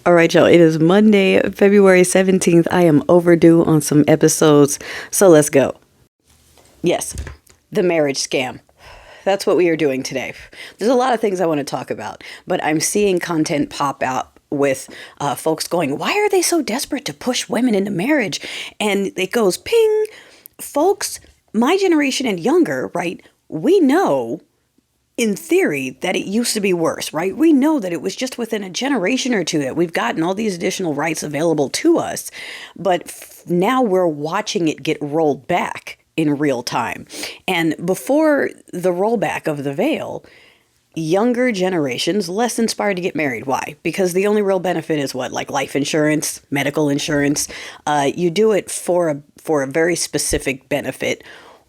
All right, y'all. It is Monday, February 17th. I am overdue on some episodes, so let's go. Yes, the marriage scam. That's what we are doing today. There's a lot of things I want to talk about, but I'm seeing content pop out with folks going, why are they so desperate to push women into marriage? And it goes, ping. Folks, my generation and younger, right? We know in theory that it used to be worse, right? We know that it was just within a generation or two that we've gotten all these additional rights available to us, but now we're watching it get rolled back in real time. And before the rollback of the veil, younger generations less inspired to get married. Why? Because the only real benefit is what? Like life insurance, medical insurance. You do it for a very specific benefit,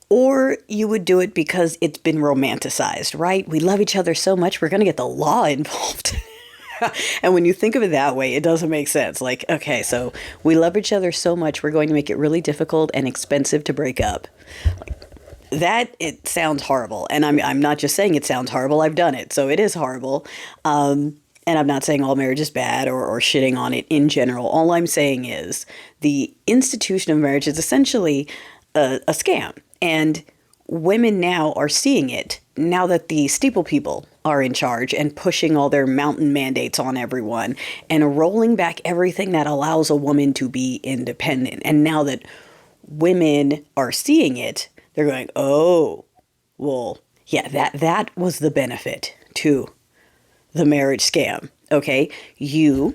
or you would do it because it's been romanticized, right? We love each other so much, we're going to get the law involved. And when you think of it that way, it doesn't make sense. Like, okay, so we love each other so much, we're going to make it really difficult and expensive to break up. Like, that, it sounds horrible. And I'm not just saying it sounds horrible, I've done it. So it is horrible. And I'm not saying all marriage is bad or shitting on it in general. All I'm saying is the institution of marriage is essentially a scam. And women now are seeing it now that the steeple people are in charge and pushing all their mountain mandates on everyone and rolling back everything that allows a woman to be independent. And now that women are seeing it, they're going, oh, well, yeah, that was the benefit to the marriage scam. Okay, you,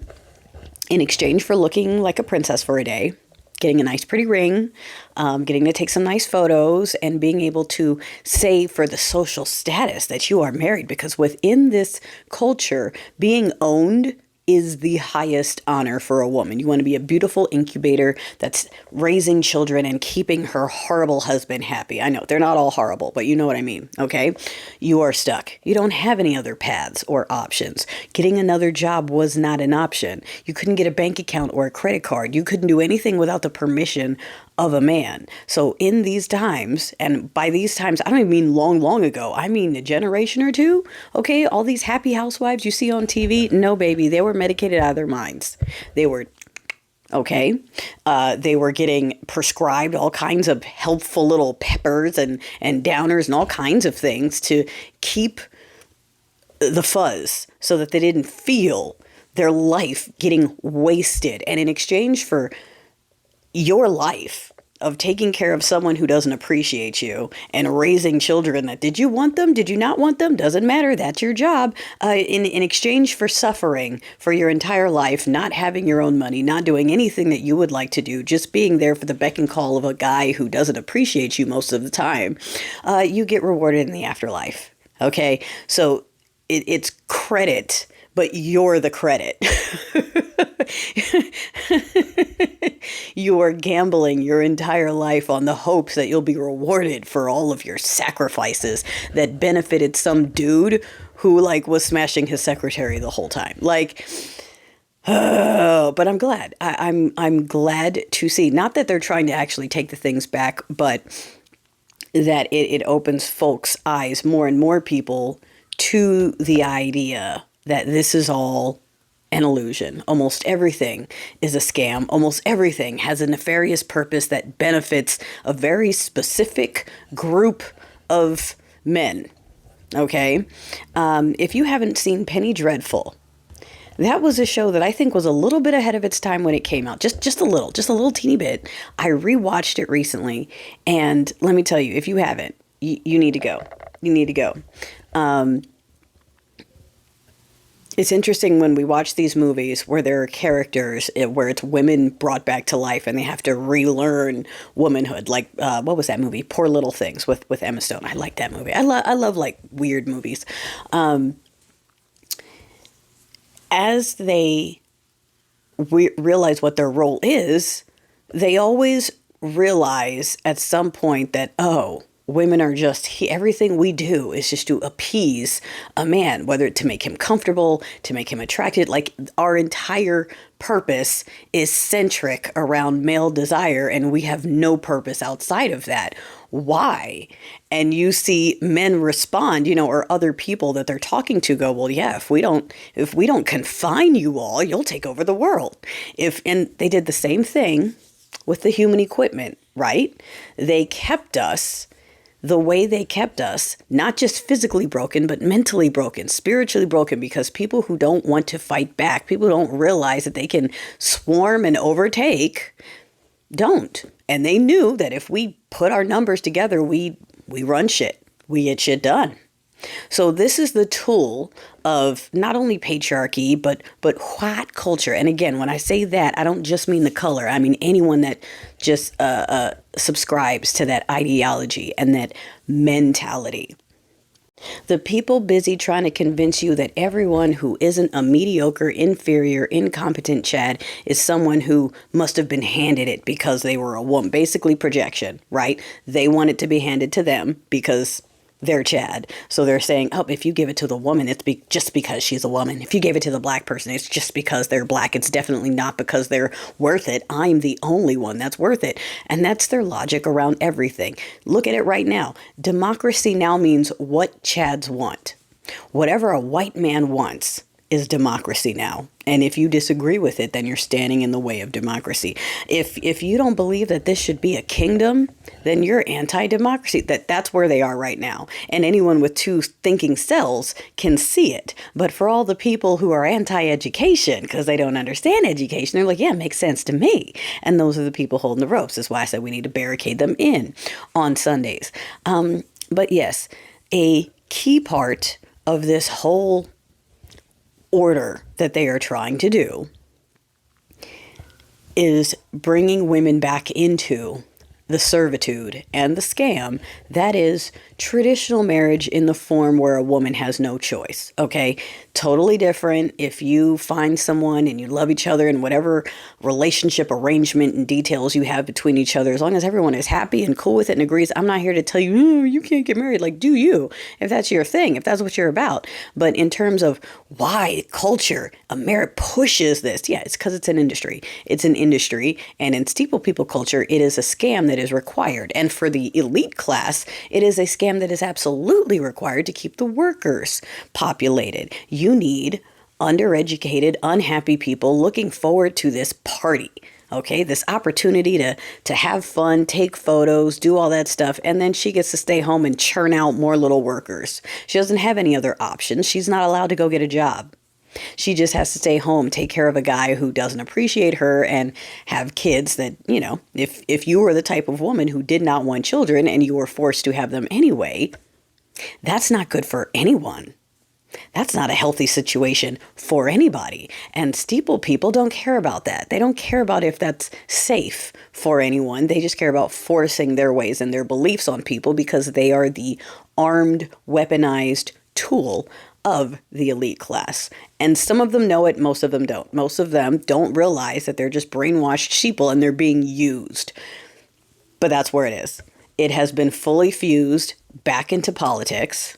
in exchange for looking like a princess for a day, getting a nice pretty ring, getting to take some nice photos, and being able to say for the social status that you are married, because within this culture, being owned is the highest honor for a woman. You want to be a beautiful incubator that's raising children and keeping her horrible husband happy. I know they're not all horrible, but you know what I mean, okay? You are stuck. You don't have any other paths or options. Getting another job was not an option. You couldn't get a bank account or a credit card. You couldn't do anything without the permission of a man. So in these times, and by these times, I don't even mean long ago. I mean a generation or two. Okay, all these happy housewives you see on TV, no, baby, they were medicated out of their minds. They were, okay, they were getting prescribed all kinds of helpful little peppers and downers and all kinds of things to keep the fuzz so that they didn't feel their life getting wasted. And in exchange for your life of taking care of someone who doesn't appreciate you and raising children that, did you want them? Did you not want them? Doesn't matter. That's your job. In exchange for suffering for your entire life, not having your own money, not doing anything that you would like to do, just being there for the beck and call of a guy who doesn't appreciate you most of the time, you get rewarded in the afterlife. Okay. So it's credit, but you're the credit. You are gambling your entire life on the hopes that you'll be rewarded for all of your sacrifices that benefited some dude who like was smashing his secretary the whole time. Like, but I'm glad. I'm glad to see, not that they're trying to actually take the things back, but that it opens folks' eyes, more and more people, to the idea that this is all an illusion. Almost everything is a scam. Almost everything has a nefarious purpose that benefits a very specific group of men. Okay? If you haven't seen Penny Dreadful, that was a show that I think was a little bit ahead of its time when it came out. Just a little teeny bit. I rewatched it recently, and let me tell you, if you haven't, you need to go. You need to go. It's interesting when we watch these movies where there are characters, where it's women brought back to life and they have to relearn womanhood. Like, what was that movie? Poor Little Things with Emma Stone. I like that movie. I love like weird movies. As they realize what their role is, they always realize at some point that, oh, women are just, everything we do is just to appease a man, whether to make him comfortable, to make him attracted. Like our entire purpose is centric around male desire, and we have no purpose outside of that. Why? And you see men respond, or other people that they're talking to go, well, yeah, if we don't confine you all, you'll take over the world. And they did the same thing with the human equipment, right? They kept us the way they kept us, not just physically broken, but mentally broken, spiritually broken, because people who don't want to fight back, people who don't realize that they can swarm and overtake, don't. And they knew that if we put our numbers together, we run shit. We get shit done. So this is the tool of not only patriarchy, but white culture. And again, when I say that, I don't just mean the color. I mean anyone that just subscribes to that ideology and that mentality. The people busy trying to convince you that everyone who isn't a mediocre, inferior, incompetent Chad is someone who must have been handed it because they were a woman. Basically projection, right? They want it to be handed to them because they're Chad. So they're saying, oh, if you give it to the woman, it's just because she's a woman. If you gave it to the black person, it's just because they're black. It's definitely not because they're worth it. I'm the only one that's worth it. And that's their logic around everything. Look at it right now. Democracy now means what Chads want. Whatever a white man wants is democracy now. And if you disagree with it, then you're standing in the way of democracy. If you don't believe that this should be a kingdom, then you're anti-democracy. That's where they are right now. And anyone with two thinking cells can see it. But for all the people who are anti-education, because they don't understand education, they're like, yeah, it makes sense to me. And those are the people holding the ropes. That's why I said we need to barricade them in on Sundays. But yes, a key part of this whole order that they are trying to do is bringing women back into the servitude and the scam that is traditional marriage in the form where a woman has no choice. Okay, totally different. If you find someone and you love each other and whatever relationship arrangement and details you have between each other, as long as everyone is happy and cool with it and agrees, I'm not here to tell you, you can't get married. Like, do you, if that's your thing, if that's what you're about. But in terms of why culture, America pushes this, yeah, it's because it's an industry. It's an industry. And in steeple people culture, it is a scam that is required. And for the elite class, it is a scam that is absolutely required to keep the workers populated. You need undereducated, unhappy people looking forward to this party. Okay, this opportunity to have fun, take photos, do all that stuff. And then she gets to stay home and churn out more little workers. She doesn't have any other options. She's not allowed to go get a job. She just has to stay home, take care of a guy who doesn't appreciate her and have kids that, if you were the type of woman who did not want children and you were forced to have them anyway, that's not good for anyone. That's not a healthy situation for anybody. And steeple people don't care about that. They don't care about if that's safe for anyone. They just care about forcing their ways and their beliefs on people because they are the armed, weaponized tool of the elite class. And some of them know it, most of them don't. Most of them don't realize that they're just brainwashed sheeple and they're being used. But that's where it is. It has been fully fused back into politics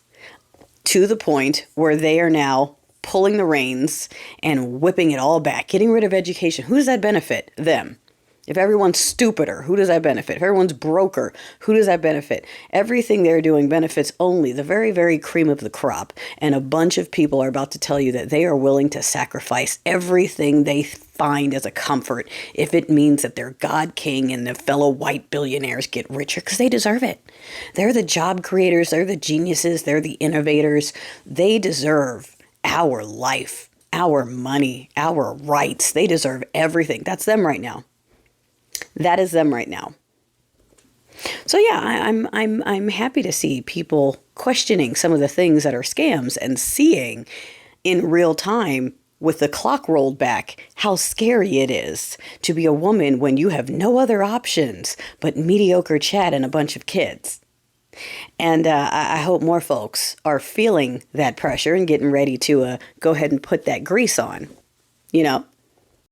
to the point where they are now pulling the reins and whipping it all back, getting rid of education. Who does that benefit? Them. If everyone's stupider, who does that benefit? If everyone's broker, who does that benefit? Everything they're doing benefits only the very, very cream of the crop. And a bunch of people are about to tell you that they are willing to sacrifice everything they find as a comfort if it means that their God King and the fellow white billionaires get richer because they deserve it. They're the job creators. They're the geniuses. They're the innovators. They deserve our life, our money, our rights. They deserve everything. That's them right now. That is them right now. So yeah, I'm happy to see people questioning some of the things that are scams and seeing in real time with the clock rolled back how scary it is to be a woman when you have no other options but mediocre Chad and a bunch of kids. And I hope more folks are feeling that pressure and getting ready to go ahead and put that grease on,